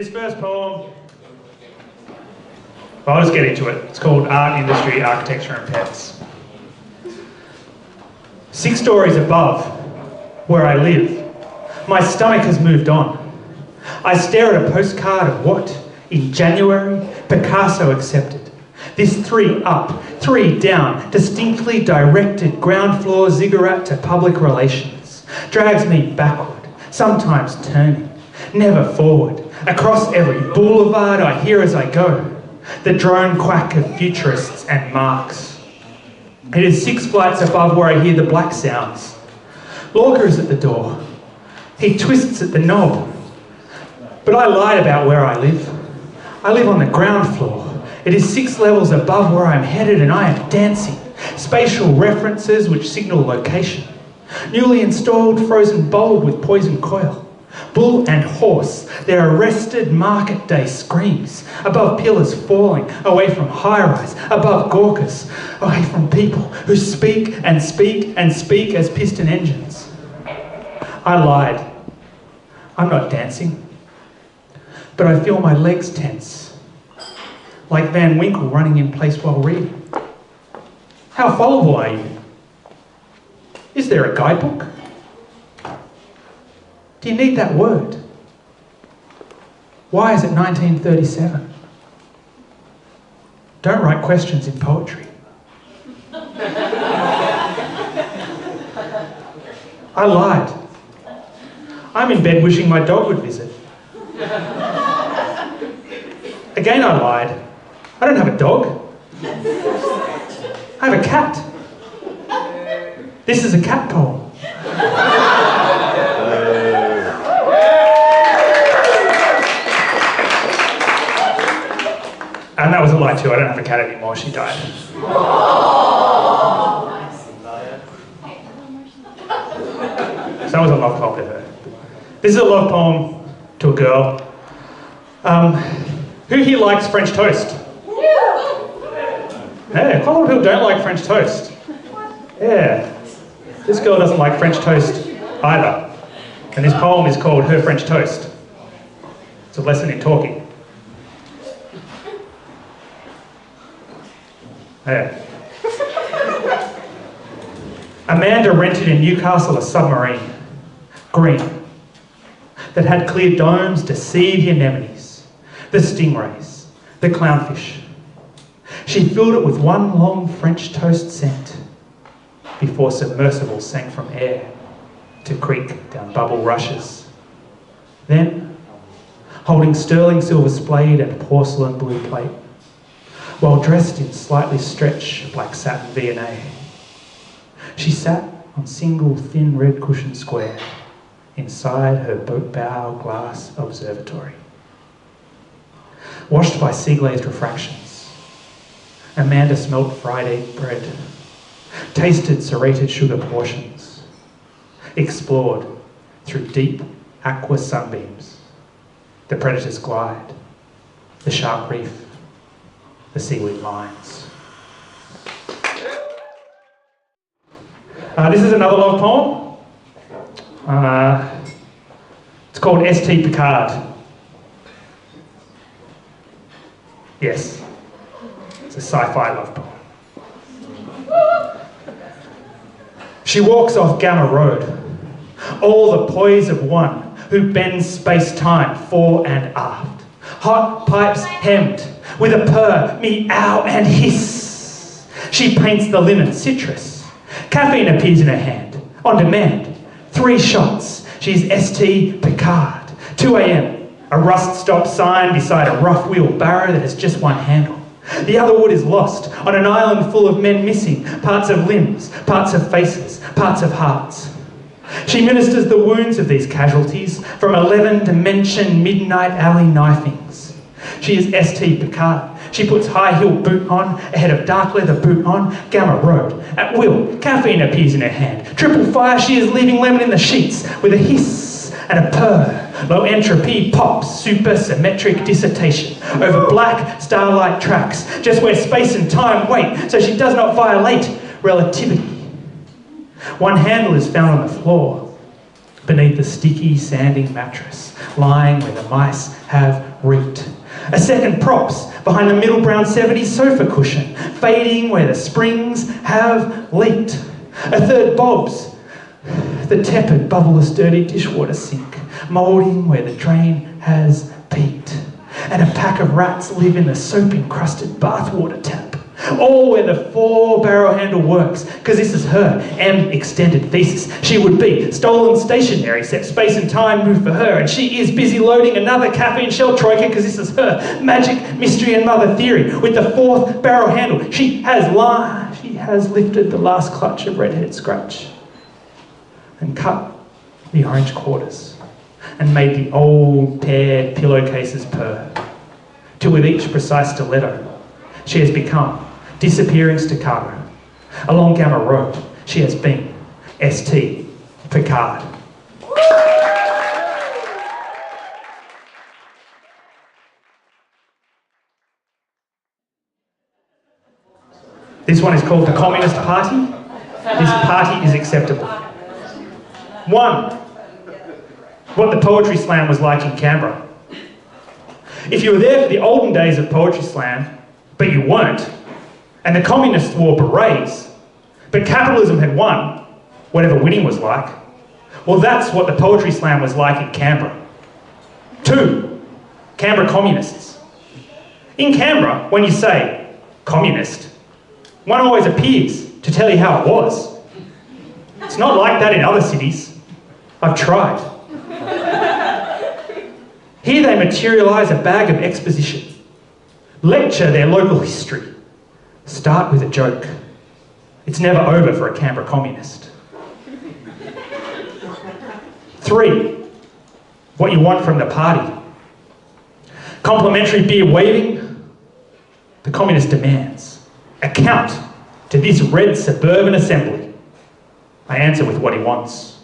This first poem, well, I'll just get into it. It's called Art, Industry, Architecture and Pets. 6 stories above where I live, my stomach has moved on. I stare at a postcard of what, in January, Picasso accepted. This 3 up, 3 down, distinctly directed ground floor ziggurat to public relations drags me backward, sometimes turning, never forward. Across every boulevard I hear as I go, the drone quack of futurists and Marx. It is 6 flights above where I hear the black sounds. Lorca is at the door. He twists at the knob. But I lied about where I live. I live on the ground floor. It is 6 levels above where I'm headed and I am dancing. Spatial references which signal location. Newly installed frozen bulb with poison coil. Bull and horse, their arrested market day screams, above pillars falling, away from high-rise, above Gorkas, away from people who speak and speak and speak as piston engines. I lied. I'm not dancing, but I feel my legs tense, like Van Winkle running in place while reading. How followable are you? Is there a guidebook? Do you need that word? Why is it 1937? Don't write questions in poetry. I lied. I'm in bed wishing my dog would visit. Again I lied. I don't have a dog. I have a cat. This is a cat poem. And that was a lie too. I don't have a cat anymore. She died. So that was a love poem to her. This is a love poem to a girl. Who here likes French toast? Yeah, quite a lot of people don't like French toast. Yeah. This girl doesn't like French toast either. And this poem is called Her French Toast. It's a lesson in talking. Yeah. Amanda rented in Newcastle a submarine, green, that had clear domes to see the anemones, the stingrays, the clownfish. She filled it with one long French toast scent before submersibles sank from air to creak down bubble rushes. Then, holding sterling silver spade and porcelain blue plate, while dressed in slightly stretched black satin V&A, she sat on single thin red cushion square inside her boat bow glass observatory. Washed by sea-glazed refractions, Amanda smelt fried egg bread, tasted serrated sugar portions, explored through deep aqua sunbeams, the predator's glide, the shark reef, the seaweed lines. This is another love poem. It's called St. Picard. Yes, it's a sci-fi love poem. She walks off Gamma Road, all the poise of one who bends space-time fore and aft. Hot pipes hemmed with a purr, meow and hiss. She paints the linen citrus. Caffeine appears in her hand, on demand. 3 shots. She's St. Picard. 2 a.m. A rust-stop sign beside a rough wheelbarrow that has just one handle. The other wood is lost on an island full of men missing, parts of limbs, parts of faces, parts of hearts. She ministers the wounds of these casualties from 11-dimension midnight alley knifings. She is St. Picard. She puts high-heel boot on, ahead of dark leather boot on, Gamma Road. At will, caffeine appears in her hand. Triple fire, she is leaving lemon in the sheets with a hiss and a purr. Low entropy pops, super symmetric dissertation over black starlight tracks, just where space and time wait so she does not violate relativity. One handle is found on the floor. beneath the sticky, sanding mattress, lying where the mice have reeked. A second props behind the middle brown 70s sofa cushion, fading where the springs have leaked. A third bobs the tepid, bubbleless, dirty dishwater sink, moulding where the drain has peaked. And a pack of rats live in the soap-encrusted bathwater tap. All where the 4-barrel handle works, because this is her extended thesis. She would be stolen stationery, except space and time move for her, and she is busy loading another caffeine shell troika, because this is her magic, mystery and mother theory. With the 4th barrel handle, she has lifted the last clutch of redhead scratch and cut the orange quarters and made the old paired pillowcases purr, till with each precise stiletto she has become disappearing staccato. Along Gamma Road she has been St. Picard. This one is called The Communist Party. This party is acceptable. 1. What the Poetry Slam was like in Canberra. If you were there for the olden days of Poetry Slam, but you weren't, and the communists wore berets, but capitalism had won, whatever winning was like, well, that's what the Poetry Slam was like in Canberra. 2. Canberra communists. In Canberra, when you say communist, one always appears to tell you how it was. It's not like that in other cities. I've tried. Here they materialise a bag of exposition, lecture their local history, start with a joke. It's never over for a Canberra communist. 3. What you want from the party. Complimentary beer waving. The communist demands account to this red suburban assembly. I answer with what he wants.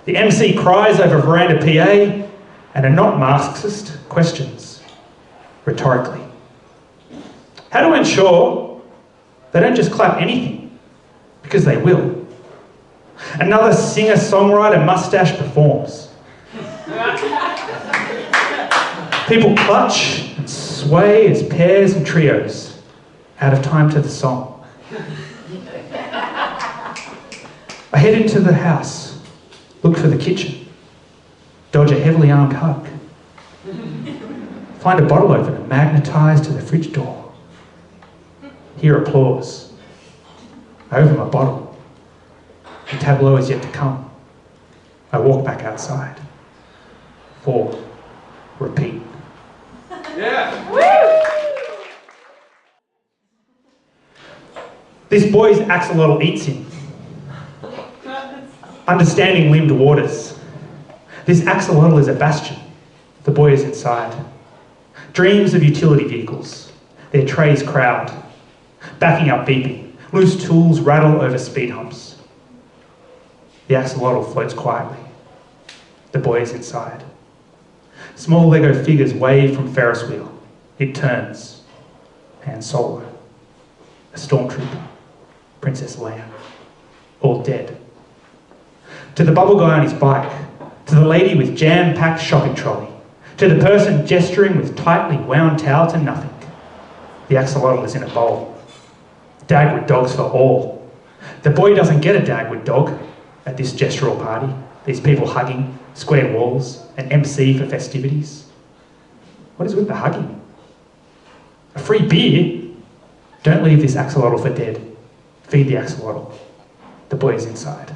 The MC cries over veranda PA and a not Marxist questions rhetorically. How to ensure they don't just clap anything, because they will. Another singer-songwriter mustache performs. People clutch and sway as pairs and trios, out of time to the song. I head into the house, look for the kitchen, dodge a heavily armed hug, find a bottle opener magnetised to the fridge door, hear applause. I open my bottle. The tableau is yet to come. I walk back outside. 4. Repeat. Yeah. Woo! This boy's axolotl eats him. Understanding limbed waters. This axolotl is a bastion. The boy is inside. Dreams of utility vehicles. Their trays crowd. Backing up beeping. Loose tools rattle over speed humps. The axolotl floats quietly. The boy is inside. Small Lego figures wave from Ferris wheel. It turns. Han Solo. A stormtrooper. Princess Leia. All dead. To the bubble guy on his bike. To the lady with jam-packed shopping trolley. To the person gesturing with tightly wound towel to nothing. The axolotl is in a bowl. Dagwood dogs for all. The boy doesn't get a Dagwood dog at this gestural party. These people hugging, square walls, an MC for festivities. What is with the hugging? A free beer? Don't leave this axolotl for dead. Feed the axolotl. The boy is inside.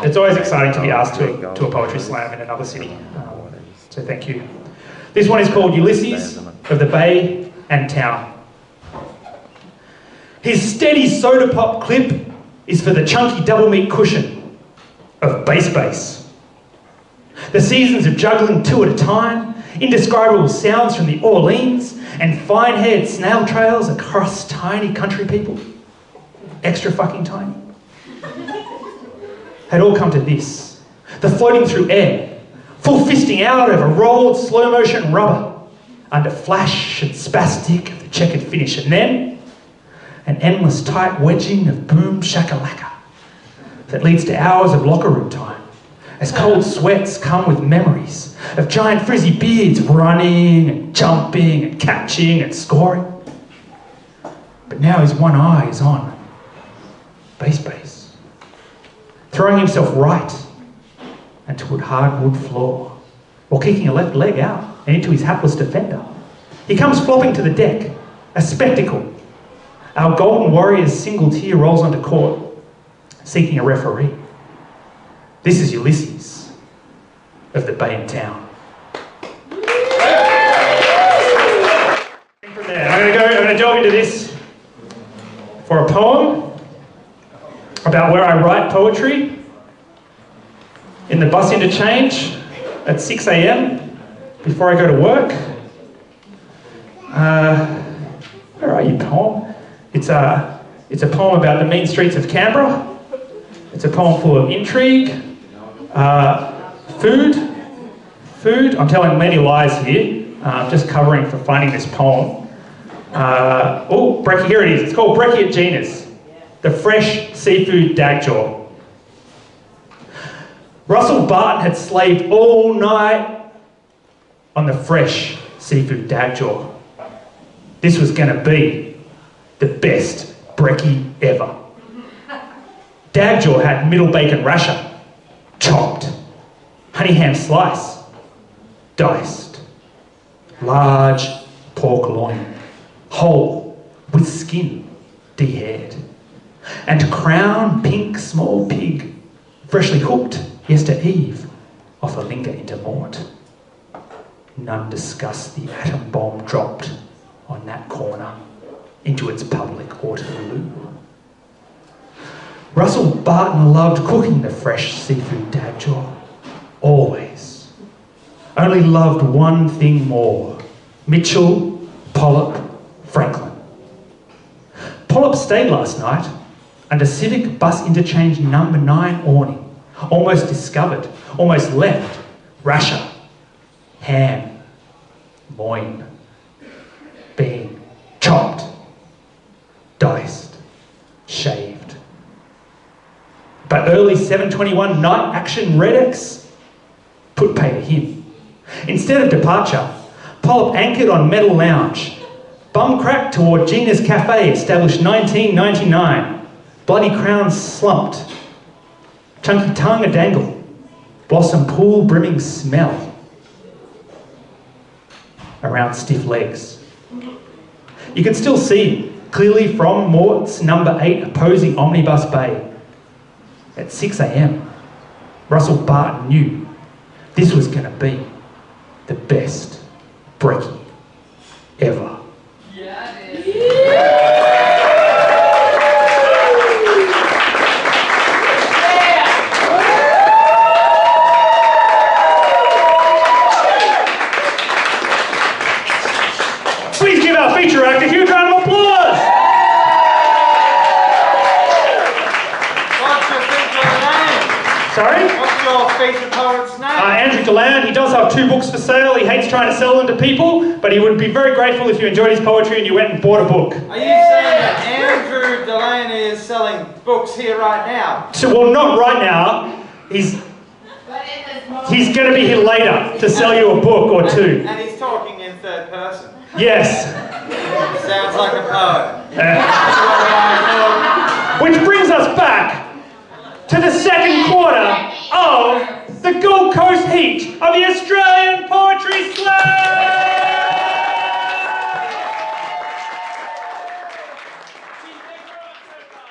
It's always exciting to be asked to a poetry slam in another city. So thank you. This one is called Ulysses of the Bay and Town. His steady soda pop clip is for the chunky double meat cushion of bass. The seasons of juggling 2 at a time, indescribable sounds from the Orleans, and fine-haired snail trails across tiny country people. Extra fucking tiny. Had all come to this. The floating through air, full fisting out over rolled slow-motion rubber, under flash and spastic of the checkered finish, and then an endless tight wedging of boom shakalaka that leads to hours of locker room time, as cold sweats come with memories of giant frizzy beards running and jumping and catching and scoring. But now his one eye is on base, throwing himself right and toward hardwood floor, while kicking a left leg out and into his hapless defender. He comes flopping to the deck, a spectacle. Our Golden Warrior's single tear rolls onto court, seeking a referee. This is Ulysses of the Bay in Town. From there, I'm going to delve into this for a poem about where I write poetry in the bus interchange at 6 a.m. before I go to work. Where are you, poem? It's a poem about the mean streets of Canberra. It's a poem full of intrigue, food. I'm telling many lies here. Just covering for finding this poem. Brekkie, here it is. It's called Brekkie at Gina's, the fresh seafood dagjaw. Russell Barton had slaved all night on the fresh seafood dagjaw. This was going to be the best brekkie ever. Dagjaw had middle bacon rasher, chopped, honey ham slice, diced, large pork loin, whole with skin de-haired, and crown pink small pig, freshly hooked yester eve off a linger into mort. None discussed the atom bomb dropped on that corner into its public Waterloo. Russell Barton loved cooking the fresh seafood dagjaw, always. Only loved one thing more: Mitchell, Pollop, Franklin. Pollop stayed last night under Civic Bus Interchange number 9 awning, almost discovered, almost left, rasher, ham, loin, being chopped, diced, shaved. But early 7:21 night action Redex put pay to him. Instead of departure, Pollop anchored on Metal Lounge, bum crack toward Gina's Cafe, established 1999. Bloody crown slumped, chunky tongue a dangle, blossom pool brimming smell around stiff legs. You can still see clearly from Mort's number 8 opposing omnibus bay. At 6 a.m, Russell Barton knew this was going to be the best brekkie ever. Yeah, it is. Please give our feature actor a huge round of applause. What's your feature name? Sorry? What's your feature poet's name? Andrew Galan. He does have 2 books for sale. He hates trying to sell them to people, but he would be very grateful if you enjoyed his poetry and you went and bought a book. Are you saying that Andrew Delaney is selling books here right now? So, well, not right now. He's going to be here later to sell you a book or 2. And he's talking in third person. Yes. Sounds like a poet. Which brings us back to the second quarter of the Gold Coast Heat of the Australian